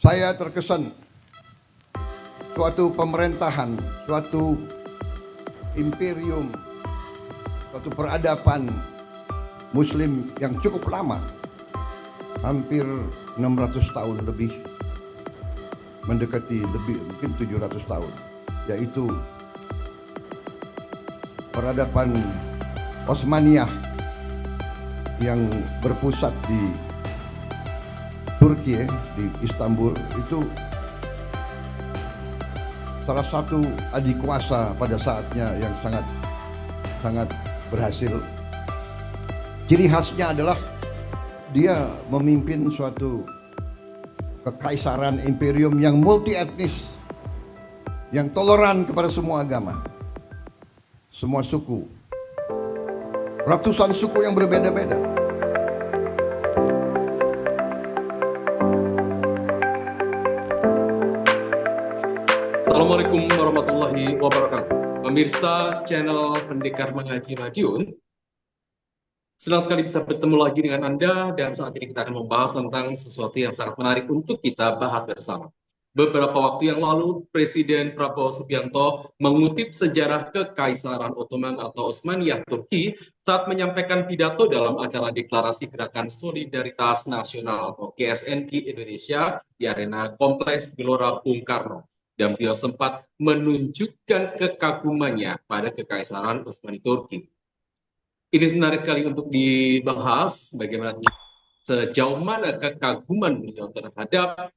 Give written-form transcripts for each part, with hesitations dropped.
Saya terkesan suatu pemerintahan, suatu imperium, suatu peradaban Muslim yang cukup lama, hampir 600 tahun lebih, mendekati lebih mungkin 700 tahun, yaitu peradaban Osmaniyah yang berpusat di Turki, di Istanbul. Itu salah satu adik kuasa pada saatnya yang sangat berhasil. Ciri khasnya adalah dia memimpin suatu kekaisaran imperium yang multi etnis, yang toleran kepada semua agama, semua suku, ratusan suku yang berbeda-beda. Assalamualaikum warahmatullahi wabarakatuh. Pemirsa channel Pendekar Mengaji Madiun, senang sekali bisa bertemu lagi dengan Anda, dan saat ini kita akan membahas tentang sesuatu yang sangat menarik untuk kita bahas bersama. Beberapa waktu yang lalu, Presiden Prabowo Subianto mengutip sejarah Kekaisaran Ottoman atau Osmaniyah Turki saat menyampaikan pidato dalam acara Deklarasi Gerakan Solidaritas Nasional atau GSNK Indonesia di arena Kompleks Gelora Bung Karno. Dan beliau sempat menunjukkan kekagumannya pada Kekaisaran Utsmani Turki. Ini menarik sekali untuk dibahas bagaimana sejauh mana kekaguman beliau terhadap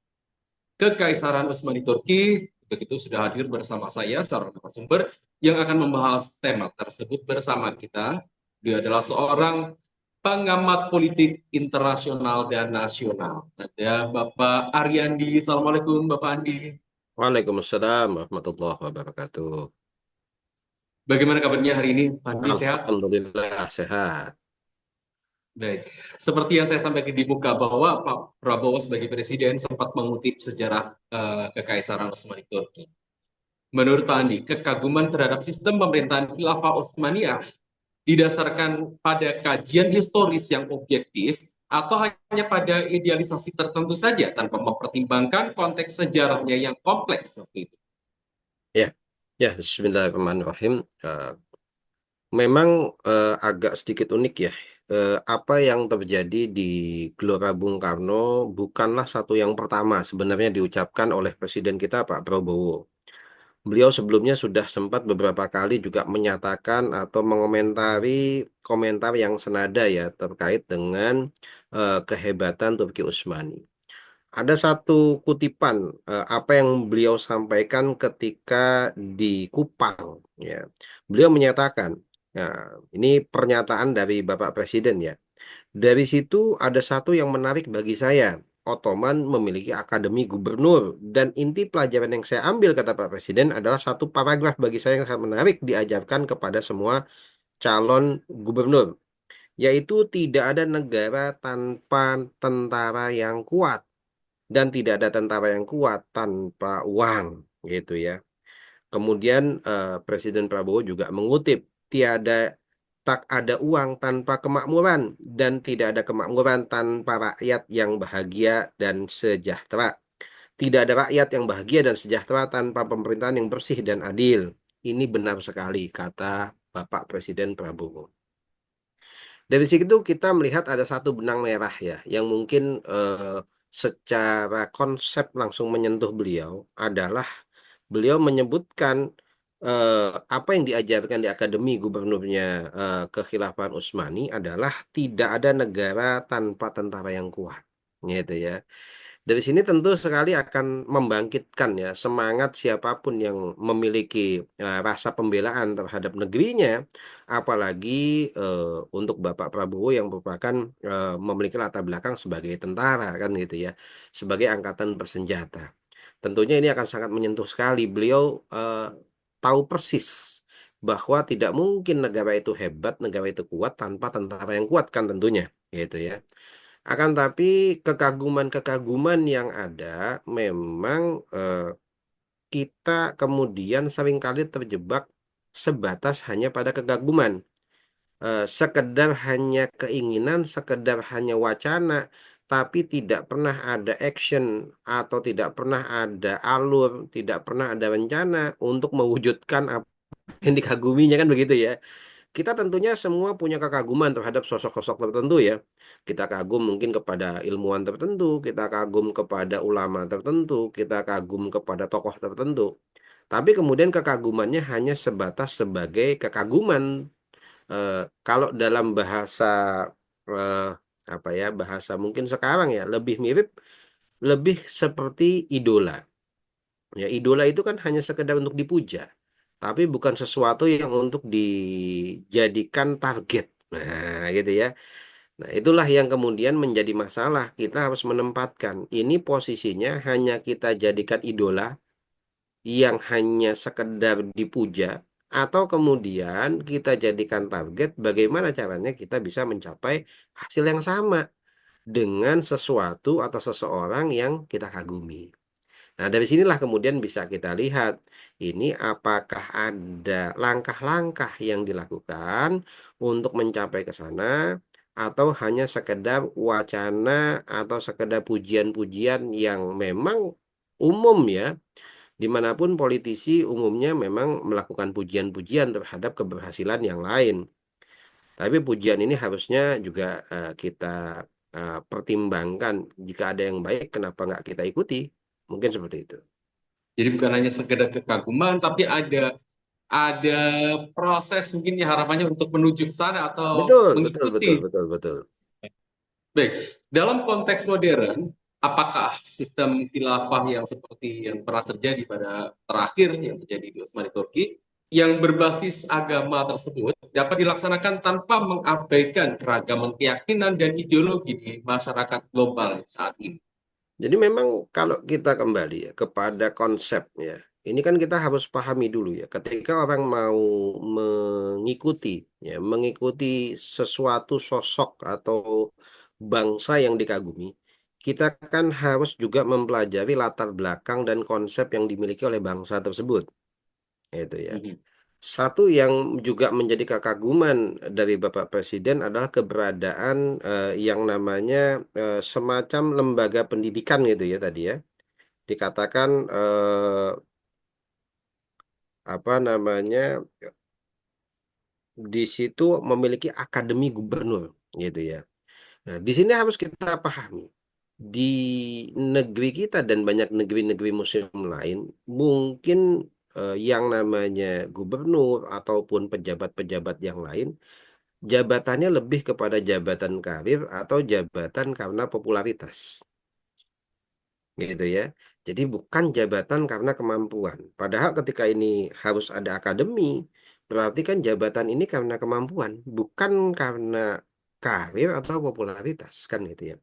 Kekaisaran Utsmani Turki. Begitu sudah hadir bersama saya seorang narasumber yang akan membahas tema tersebut bersama kita. Dia adalah seorang pengamat politik internasional dan nasional. Ada Bapak Ariandi. Assalamualaikum Bapak Andi. Waalaikumsalam warahmatullahi wabarakatuh. Bagaimana kabarnya hari ini, Pak Andi? Sehat? Alhamdulillah sehat. Baik. Seperti yang saya sampaikan di muka bahwa Pak Prabowo sebagai presiden sempat mengutip sejarah Kekaisaran Utsmani Turki. Menurut Pak Andi, kekaguman terhadap sistem pemerintahan Khilafah Utsmaniyah didasarkan pada kajian historis yang objektif atau hanya pada idealisasi tertentu saja tanpa mempertimbangkan konteks sejarahnya yang kompleks seperti itu? Ya, Bismillahirrahmanirrahim. Memang agak sedikit unik ya. Apa yang terjadi di Gelora Bung Karno bukanlah satu yang pertama sebenarnya diucapkan oleh Presiden kita Pak Prabowo. Beliau sebelumnya sudah sempat beberapa kali juga menyatakan atau mengomentari komentar yang senada ya terkait dengan kehebatan Turki Utsmani. Ada satu kutipan apa yang beliau sampaikan ketika di Kupang ya. Beliau menyatakan, ya, ini pernyataan dari Bapak Presiden ya. Dari situ ada satu yang menarik bagi saya. Ottoman memiliki akademi gubernur dan inti pelajaran yang saya ambil kata Pak Presiden adalah satu paragraf bagi saya yang sangat menarik diajarkan kepada semua calon gubernur, yaitu tidak ada negara tanpa tentara yang kuat dan tidak ada tentara yang kuat tanpa uang gitu ya. Kemudian Presiden Prabowo juga mengutip tak ada uang tanpa kemakmuran dan tidak ada kemakmuran tanpa rakyat yang bahagia dan sejahtera. Tidak ada rakyat yang bahagia dan sejahtera tanpa pemerintahan yang bersih dan adil. Ini benar sekali kata Bapak Presiden Prabowo. Dari situ kita melihat ada satu benang merah ya, yang mungkin secara konsep langsung menyentuh beliau adalah beliau menyebutkan apa yang diajarkan di Akademi Gubernurnya Kekhilafahan Utsmani adalah tidak ada negara tanpa tentara yang kuat, gitu ya. Dari sini tentu sekali akan membangkitkan ya semangat siapapun yang memiliki rasa pembelaan terhadap negerinya, apalagi untuk Bapak Prabowo yang merupakan memiliki latar belakang sebagai tentara kan gitu ya, sebagai angkatan bersenjata. Tentunya ini akan sangat menyentuh sekali. Beliau tahu persis bahwa tidak mungkin negara itu hebat, negara itu kuat tanpa tentara yang kuat kan tentunya, gitu ya. Akan tapi kekaguman-kekaguman yang ada memang kita kemudian seringkali terjebak sebatas hanya pada kekaguman. Sekedar hanya keinginan, sekedar hanya wacana, tapi tidak pernah ada action atau tidak pernah ada alur, tidak pernah ada rencana untuk mewujudkan apa yang dikaguminya, kan begitu ya. Kita tentunya semua punya kekaguman terhadap sosok-sosok tertentu ya. Kita kagum mungkin kepada ilmuwan tertentu, kita kagum kepada ulama tertentu, kita kagum kepada tokoh tertentu. Tapi kemudian kekagumannya hanya sebatas sebagai kekaguman. Kalau dalam bahasa eh, apa ya, bahasa mungkin sekarang ya lebih mirip, lebih seperti idola. Ya, idola itu kan hanya sekedar untuk dipuja, tapi bukan sesuatu yang untuk dijadikan target. Nah, gitu ya. Nah, itulah yang kemudian menjadi masalah. Kita harus menempatkan ini posisinya hanya kita jadikan idola yang hanya sekedar dipuja, atau kemudian kita jadikan target bagaimana caranya kita bisa mencapai hasil yang sama dengan sesuatu atau seseorang yang kita kagumi. Nah, dari sinilah kemudian bisa kita lihat ini apakah ada langkah-langkah yang dilakukan untuk mencapai ke sana, atau hanya sekedar wacana atau sekedar pujian-pujian yang memang umum ya, dimanapun politisi umumnya memang melakukan pujian-pujian terhadap keberhasilan yang lain. Tapi pujian ini harusnya juga kita pertimbangkan. Jika ada yang baik, kenapa nggak kita ikuti? Mungkin seperti itu. Jadi bukan hanya sekedar kekaguman, tapi ada proses mungkin ya harapannya untuk menuju ke sana atau Betul, betul, betul, mengikuti. betul, betul. Baik, dalam konteks modern, apakah sistem khilafah yang seperti yang pernah terjadi pada terakhir yang terjadi di Utsmani Turki, yang berbasis agama tersebut dapat dilaksanakan tanpa mengabaikan keragaman keyakinan dan ideologi di masyarakat global saat ini? Jadi memang kalau kita kembali ya kepada konsep ya, ini kan kita harus pahami dulu ya, ketika orang mau mengikuti mengikuti sesuatu sosok atau bangsa yang dikagumi, kita kan harus juga mempelajari latar belakang dan konsep yang dimiliki oleh bangsa tersebut, itu ya. Mhm. Satu yang juga menjadi kekaguman dari Bapak Presiden adalah keberadaan yang namanya semacam lembaga pendidikan gitu ya tadi ya. Dikatakan apa namanya, di situ memiliki akademi gubernur gitu ya. Nah, di sini harus kita pahami di negeri kita dan banyak negeri-negeri muslim lain mungkin yang namanya gubernur ataupun pejabat-pejabat yang lain jabatannya lebih kepada jabatan karir atau jabatan karena popularitas gitu ya. Jadi bukan jabatan karena kemampuan. Padahal ketika ini harus ada akademi, berarti kan jabatan ini karena kemampuan, bukan karena karir atau popularitas kan gitu ya.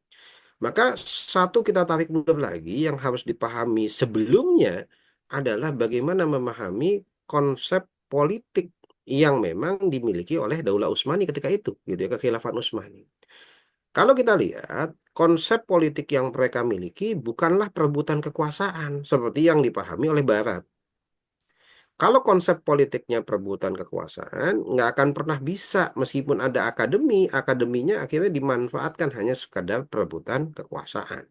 Maka satu kita tarik mundur lagi yang harus dipahami sebelumnya adalah bagaimana memahami konsep politik yang memang dimiliki oleh Daulah Utsmani ketika itu, gitu ya, kekhilafan Utsmani. Kalau kita lihat konsep politik yang mereka miliki bukanlah perebutan kekuasaan seperti yang dipahami oleh Barat. Kalau konsep politiknya perebutan kekuasaan, nggak akan pernah bisa meskipun ada akademi, akademinya akhirnya dimanfaatkan hanya sekadar perebutan kekuasaan.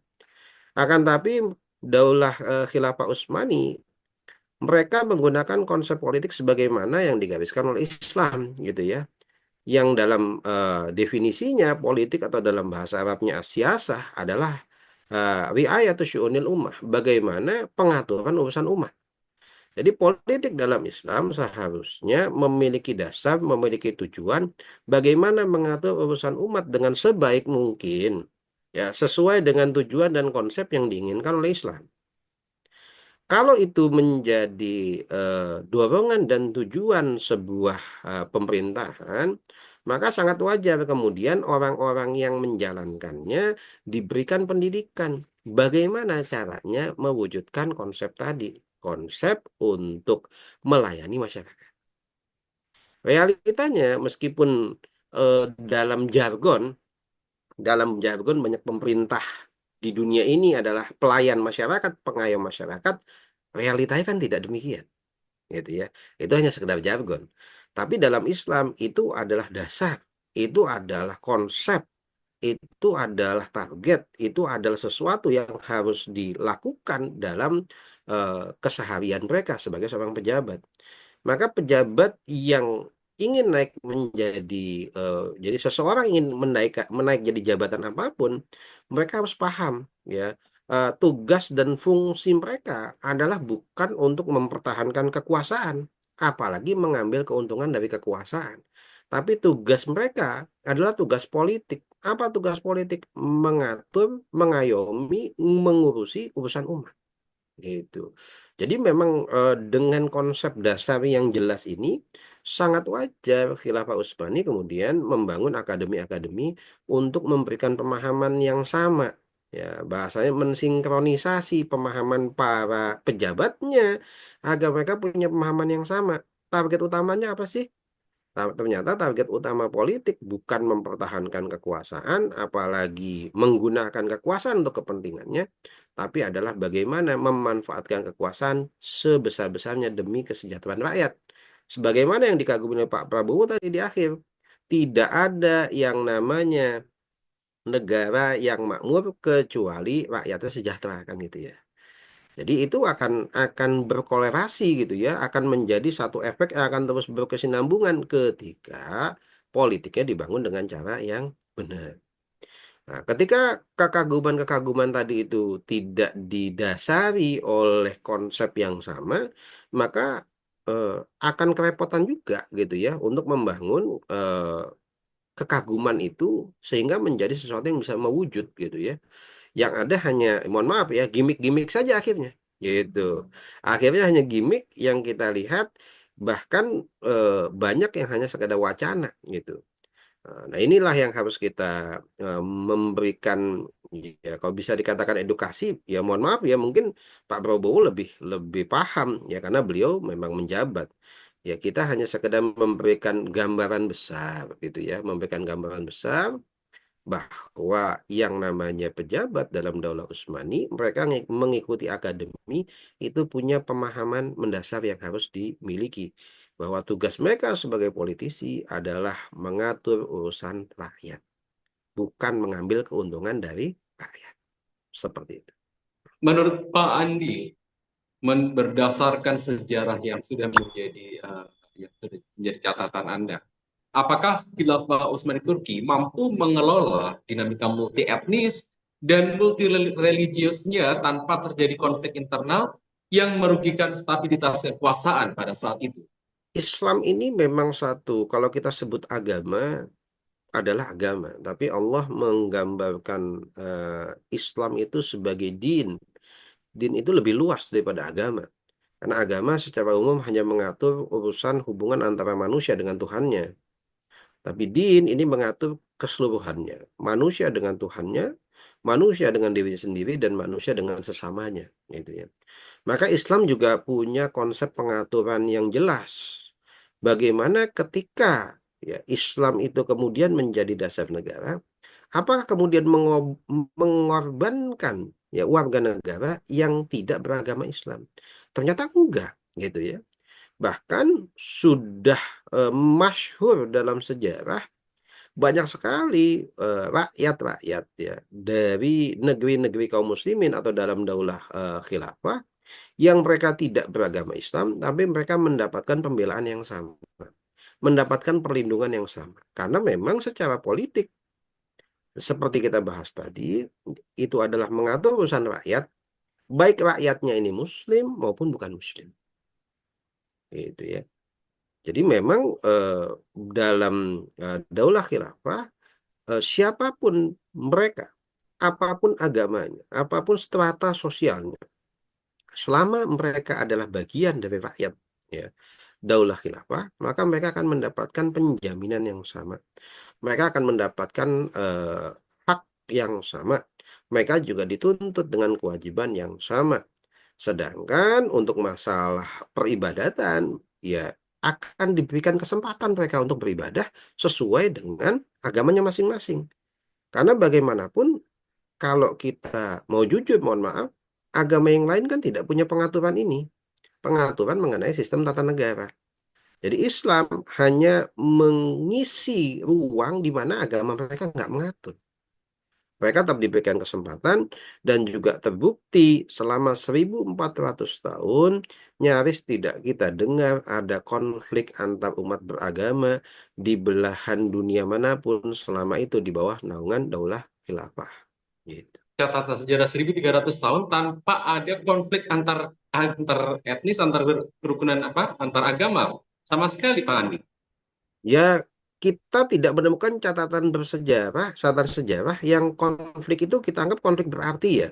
Akan tapi Daulah Khilafah Utsmani mereka menggunakan konsep politik sebagaimana yang digariskan oleh Islam gitu ya. Yang dalam definisinya politik atau dalam bahasa Arabnya siasah adalah riayatus syu'unil ummah, bagaimana pengaturan urusan umat. Jadi politik dalam Islam seharusnya memiliki dasar, memiliki tujuan bagaimana mengatur urusan umat dengan sebaik mungkin, ya sesuai dengan tujuan dan konsep yang diinginkan oleh Islam. Kalau itu menjadi dorongan dan tujuan sebuah pemerintahan, maka sangat wajar kemudian orang-orang yang menjalankannya diberikan pendidikan. Bagaimana caranya mewujudkan konsep tadi? Konsep untuk melayani masyarakat. Realitanya, meskipun eh, dalam jargon, dalam jargon banyak pemerintah di dunia ini adalah pelayan masyarakat, pengayom masyarakat, realitanya kan tidak demikian, gitu ya. Itu hanya sekedar jargon. Tapi dalam Islam itu adalah dasar, itu adalah konsep itu adalah target, itu adalah sesuatu yang harus dilakukan dalam keseharian mereka sebagai seorang pejabat. Maka pejabat yang ingin naik menjadi jadi seseorang ingin menaik jadi jabatan apapun, mereka harus paham ya, tugas dan fungsi mereka adalah bukan untuk mempertahankan kekuasaan, apalagi mengambil keuntungan dari kekuasaan. Tapi tugas mereka adalah tugas politik. Apa tugas politik? Mengatur, mengayomi, mengurusi urusan umat. Gitu. Jadi memang dengan konsep dasar yang jelas ini sangat wajar Khilafah Utsmani kemudian membangun akademi-akademi untuk memberikan pemahaman yang sama. Ya, bahasanya mensinkronisasi pemahaman para pejabatnya agar mereka punya pemahaman yang sama. Target utamanya apa sih? Ternyata target utama politik bukan mempertahankan kekuasaan, apalagi menggunakan kekuasaan untuk kepentingannya, tapi adalah bagaimana memanfaatkan kekuasaan sebesar-besarnya demi kesejahteraan rakyat. Sebagaimana yang dikagumi oleh Pak Prabowo tadi di akhir, tidak ada yang namanya negara yang makmur kecuali rakyatnya sejahtera kan gitu ya. Jadi itu akan berkolerasi gitu ya, akan menjadi satu efek yang akan terus berkesinambungan ketika politiknya dibangun dengan cara yang benar. Nah, ketika kekaguman-kekaguman tadi itu tidak didasari oleh konsep yang sama, maka eh, akan kerepotan juga gitu ya untuk membangun kekaguman itu sehingga menjadi sesuatu yang bisa mewujud gitu ya. Yang ada hanya, mohon maaf ya, gimmick-gimmick saja akhirnya. Gitu. Akhirnya hanya gimmick yang kita lihat, bahkan banyak yang hanya sekadar wacana gitu. Nah, inilah yang harus kita memberikan, ya kalau bisa dikatakan edukasi, ya mohon maaf ya, mungkin Pak Prabowo lebih lebih paham ya karena beliau memang menjabat. Ya kita hanya sekedar memberikan gambaran besar gitu ya, memberikan gambaran besar bahwa yang namanya pejabat dalam Daulah Utsmani, mereka mengikuti akademi itu punya pemahaman mendasar yang harus dimiliki. Bahwa tugas mereka sebagai politisi adalah mengatur urusan rakyat, bukan mengambil keuntungan dari rakyat. Seperti itu. Menurut Pak Andi, berdasarkan sejarah yang sudah menjadi catatan Anda, apakah Khilafah Utsmani Turki mampu mengelola dinamika multi etnis dan multi religiusnya tanpa terjadi konflik internal yang merugikan stabilitas kekuasaan pada saat itu? Islam ini memang satu, kalau kita sebut agama, adalah agama. Tapi Allah menggambarkan Islam itu sebagai din. Din itu lebih luas daripada agama. Karena agama secara umum hanya mengatur urusan hubungan antara manusia dengan Tuhannya. Tapi din ini mengatur keseluruhannya. Manusia dengan Tuhannya, manusia dengan diri sendiri, dan manusia dengan sesamanya. Gitu ya. Maka Islam juga punya konsep pengaturan yang jelas. Bagaimana ketika ya, Islam itu kemudian menjadi dasar negara, apakah kemudian mengorbankan ya warga negara yang tidak beragama Islam? Ternyata enggak, gitu ya. Bahkan sudah masyhur dalam sejarah banyak sekali rakyat-rakyat ya dari negeri-negeri kaum muslimin atau dalam daulah khilafah yang mereka tidak beragama Islam tapi mereka mendapatkan pembelaan yang sama, mendapatkan perlindungan yang sama. Karena memang secara politik seperti kita bahas tadi itu adalah mengatur urusan rakyat, baik rakyatnya ini muslim maupun bukan muslim. Gitu ya. Jadi memang dalam daulah khilafah siapapun mereka, apapun agamanya, apapun strata sosialnya, selama mereka adalah bagian dari rakyat, ya, daulah khilafah, maka mereka akan mendapatkan penjaminan yang sama. Mereka akan mendapatkan hak yang sama. Mereka juga dituntut dengan kewajiban yang sama. Sedangkan untuk masalah peribadatan, ya akan diberikan kesempatan mereka untuk beribadah sesuai dengan agamanya masing-masing. Karena bagaimanapun kalau kita mau jujur, mohon maaf, agama yang lain kan tidak punya pengaturan ini. Pengaturan mengenai sistem tata negara. Jadi Islam hanya mengisi ruang di mana agama mereka nggak mengatur. Mereka tetap diberikan kesempatan dan juga terbukti selama 1400 tahun nyaris tidak kita dengar ada konflik antar umat beragama di belahan dunia manapun selama itu di bawah naungan Daulah Khilafah. Gitu. Catatan sejarah 1300 tahun tanpa ada konflik antar etnis, antar kerukunan antar agama sama sekali, Pak Andi. Ya, kita tidak menemukan catatan sejarah yang konflik itu kita anggap konflik berarti ya.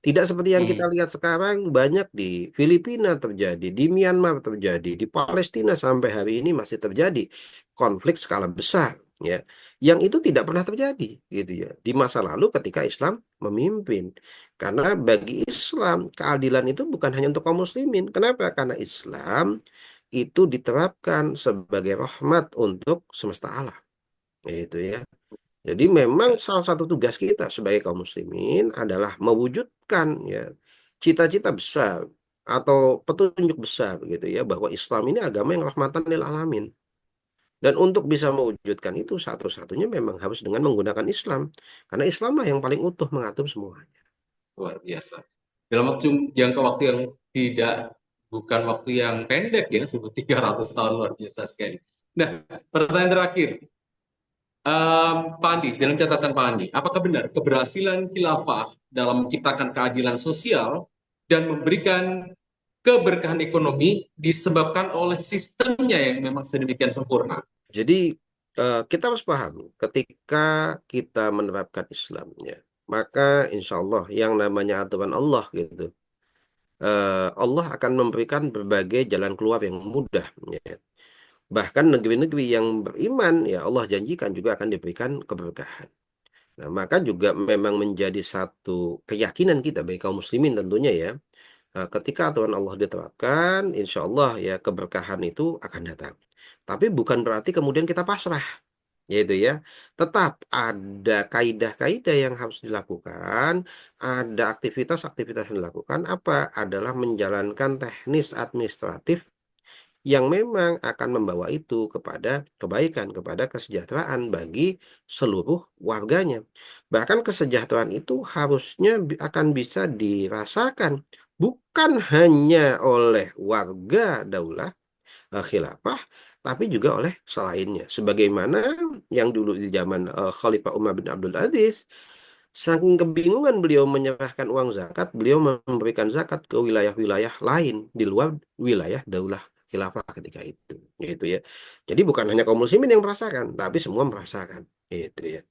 Tidak seperti yang kita Hmm. lihat sekarang, banyak di Filipina terjadi, di Myanmar terjadi, di Palestina sampai hari ini masih terjadi konflik skala besar, ya. Yang itu tidak pernah terjadi, gitu ya, di masa lalu ketika Islam memimpin. Karena bagi Islam keadilan itu bukan hanya untuk kaum muslimin. Kenapa? Karena Islam itu diterapkan sebagai rahmat untuk semesta alam, gitu ya. Jadi memang salah satu tugas kita sebagai kaum muslimin adalah mewujudkan ya cita-cita besar atau petunjuk besar gitu ya bahwa Islam ini agama yang rahmatan lil alamin. Dan untuk bisa mewujudkan itu satu-satunya memang harus dengan menggunakan Islam. Karena Islam lah yang paling utuh mengatur semuanya. Luar biasa. Dalam jangka waktu yang tidak, bukan waktu yang pendek ya, sebut 300 tahun, luar biasa sekali. Nah, pertanyaan terakhir, Pak Andi, dalam catatan Pak Andi, apakah benar keberhasilan khilafah dalam menciptakan keadilan sosial dan memberikan keberkahan ekonomi disebabkan oleh sistemnya yang memang sedemikian sempurna? Jadi kita harus paham ketika kita menerapkan Islam ya, maka insya Allah yang namanya aturan Allah gitu Allah akan memberikan berbagai jalan keluar yang mudah ya. Bahkan negeri-negeri yang beriman ya Allah janjikan juga akan diberikan keberkahan. Nah, maka juga memang menjadi satu keyakinan kita bagi kaum muslimin tentunya ya. Ketika aturan Allah diterapkan, insya Allah ya keberkahan itu akan datang. Tapi bukan berarti kemudian kita pasrah, yaitu ya. Tetap ada kaidah-kaidah yang harus dilakukan, ada aktivitas-aktivitas yang dilakukan. Apa? Adalah menjalankan teknis administratif yang memang akan membawa itu kepada kebaikan, kepada kesejahteraan bagi seluruh warganya. Bahkan kesejahteraan itu harusnya akan bisa dirasakan bukan hanya oleh warga daulah khilafah, tapi juga oleh selainnya. Sebagaimana yang dulu di zaman Khalifah Umar bin Abdul Aziz, saking kebingungan beliau menyerahkan uang zakat, beliau memberikan zakat ke wilayah-wilayah lain di luar wilayah daulah khilafah ketika itu, gitu ya. Jadi bukan hanya kaum muslimin yang merasakan, tapi semua merasakan, gitu ya.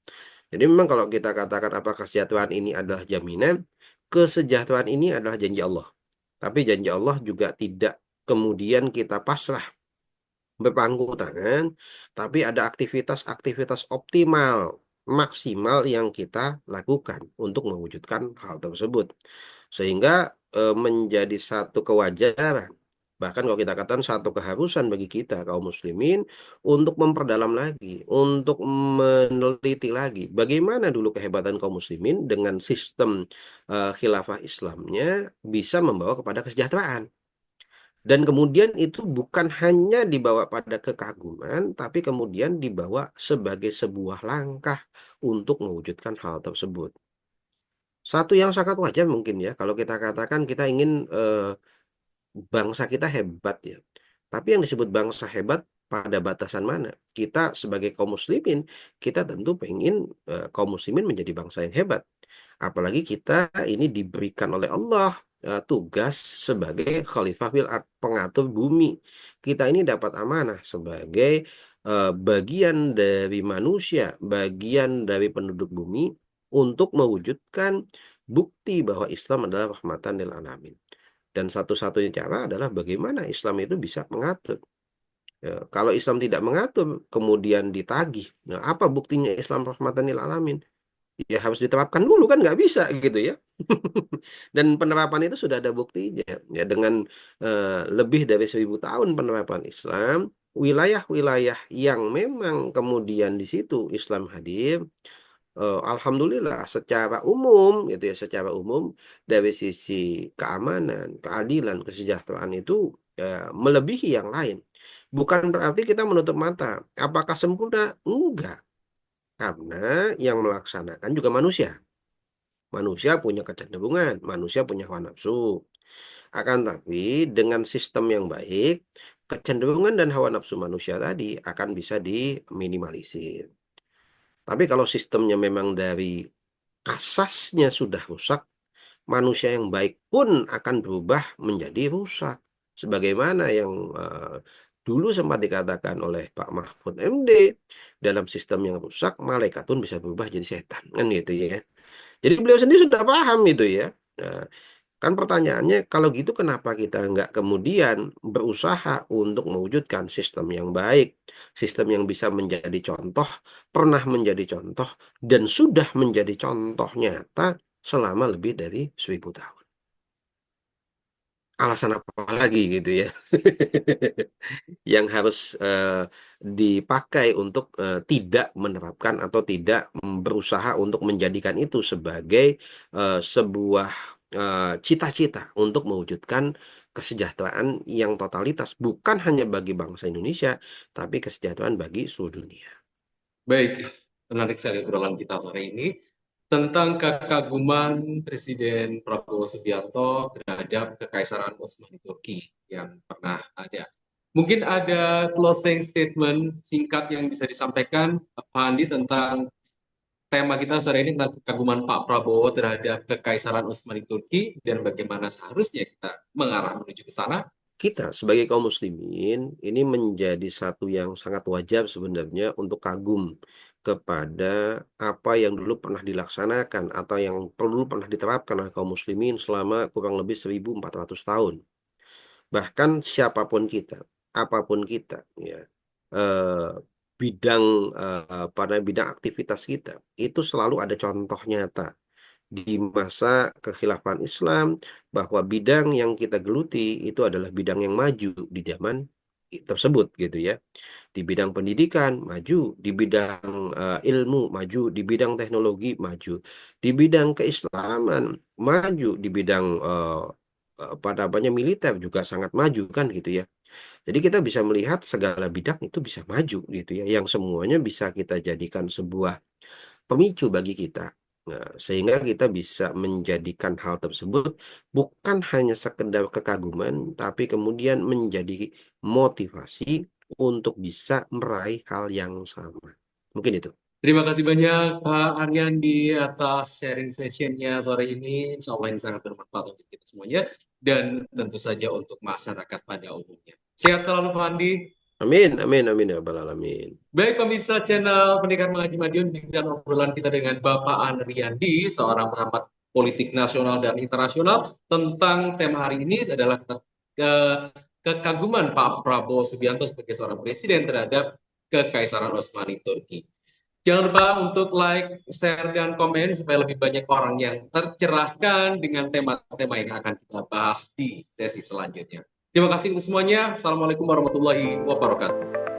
Jadi memang kalau kita katakan apakah kesejahteraan ini adalah jaminan, kesejahteraan ini adalah janji Allah. Tapi janji Allah juga tidak kemudian kita pasrah berpangku tangan, tapi ada aktivitas-aktivitas optimal, maksimal yang kita lakukan untuk mewujudkan hal tersebut. Sehingga menjadi satu kewajaran, bahkan kalau kita katakan satu keharusan bagi kita kaum muslimin untuk memperdalam lagi, untuk meneliti lagi bagaimana dulu kehebatan kaum muslimin dengan sistem khilafah Islamnya bisa membawa kepada kesejahteraan. Dan kemudian itu bukan hanya dibawa pada kekaguman, tapi kemudian dibawa sebagai sebuah langkah untuk mewujudkan hal tersebut. Satu yang sangat wajar mungkin ya, kalau kita katakan kita ingin bangsa kita hebat ya. Tapi yang disebut bangsa hebat pada batasan mana? Kita sebagai kaum muslimin, kita tentu pengen kaum muslimin menjadi bangsa yang hebat. Apalagi kita ini diberikan oleh Allah tugas sebagai khalifah fil ard, pengatur bumi. Kita ini dapat amanah sebagai bagian dari manusia, bagian dari penduduk bumi untuk mewujudkan bukti bahwa Islam adalah rahmatan lil alamin. Dan satu-satunya cara adalah bagaimana Islam itu bisa mengatur. Ya, kalau Islam tidak mengatur, kemudian ditagih. Nah, apa buktinya Islam rahmatan lil alamin? Ya harus diterapkan dulu kan nggak bisa gitu ya. Dan penerapan itu sudah ada buktinya. Ya dengan lebih dari 1000 tahun penerapan Islam, wilayah-wilayah yang memang kemudian di situ Islam hadir, alhamdulillah secara umum gitu ya, secara umum dari sisi keamanan, keadilan, kesejahteraan itu melebihi yang lain. Bukan berarti kita menutup mata. Apakah sempurna? Enggak. Karena yang melaksanakan juga manusia. Manusia punya kecenderungan, manusia punya hawa nafsu. Akan tapi dengan sistem yang baik, kecenderungan dan hawa nafsu manusia tadi akan bisa diminimalisir. Tapi kalau sistemnya memang dari asasnya sudah rusak, manusia yang baik pun akan berubah menjadi rusak. Sebagaimana yang dulu sempat dikatakan oleh Pak Mahfud MD, dalam sistem yang rusak, malaikat pun bisa berubah jadi setan. Kan gitu ya. Jadi beliau sendiri sudah paham itu ya. Nah, kan pertanyaannya, kalau gitu kenapa kita nggak kemudian berusaha untuk mewujudkan sistem yang baik, sistem yang bisa menjadi contoh, pernah menjadi contoh, dan sudah menjadi contoh nyata selama lebih dari 1000 tahun. Alasan apa lagi gitu ya yang harus dipakai untuk tidak menerapkan atau tidak berusaha untuk menjadikan itu sebagai sebuah cita-cita untuk mewujudkan kesejahteraan yang totalitas bukan hanya bagi bangsa Indonesia tapi kesejahteraan bagi seluruh dunia. Baik, menarik sekali obrolan kita sore ini tentang kekaguman Presiden Prabowo Subianto terhadap Kekaisaran Utsmani Turki yang pernah ada. Mungkin ada closing statement singkat yang bisa disampaikan, Pak Andi, tentang tema kita sore ini tentang kekaguman Pak Prabowo terhadap Kekaisaran Utsmani Turki dan bagaimana seharusnya kita mengarah menuju ke sana. Kita sebagai kaum muslimin ini menjadi satu yang sangat wajar sebenarnya untuk kagum kepada apa yang dulu pernah dilaksanakan atau yang perlu pernah diterapkan oleh kaum muslimin selama kurang lebih 1400 tahun. Bahkan siapapun kita, apapun kita, ya, eh, bidang pada bidang aktivitas kita itu selalu ada contoh nyata di masa kekhilafan Islam bahwa bidang yang kita geluti itu adalah bidang yang maju di zaman tersebut gitu ya. Di bidang pendidikan maju, di bidang ilmu maju, di bidang teknologi maju, di bidang keislaman maju, di bidang apa namanya militer juga sangat maju kan gitu ya. Jadi kita bisa melihat segala bidang itu bisa maju gitu ya, yang semuanya bisa kita jadikan sebuah pemicu bagi kita. Nah, sehingga kita bisa menjadikan hal tersebut bukan hanya sekedar kekaguman, tapi kemudian menjadi motivasi untuk bisa meraih hal yang sama. Mungkin itu. Terima kasih banyak Pak Aryan di atas sharing sessionnya sore ini. Insya Allah ini sangat bermanfaat untuk kita semuanya dan tentu saja untuk masyarakat pada umumnya. Sehat selalu Pak Andi. Amin, amin, amin ya rabbal alamin. Baik pemirsa channel Pendekar Mengaji Madiun, demikian obrolan kita dengan Bapak Andriandi, seorang pengamat politik nasional dan internasional, tentang tema hari ini adalah kekaguman Pak Prabowo Subianto sebagai seorang presiden terhadap Kekaisaran Utsmani Turki. Jangan lupa untuk like, share, dan komen supaya lebih banyak orang yang tercerahkan dengan tema-tema yang akan kita bahas di sesi selanjutnya. Terima kasih untuk semuanya. Assalamualaikum warahmatullahi wabarakatuh.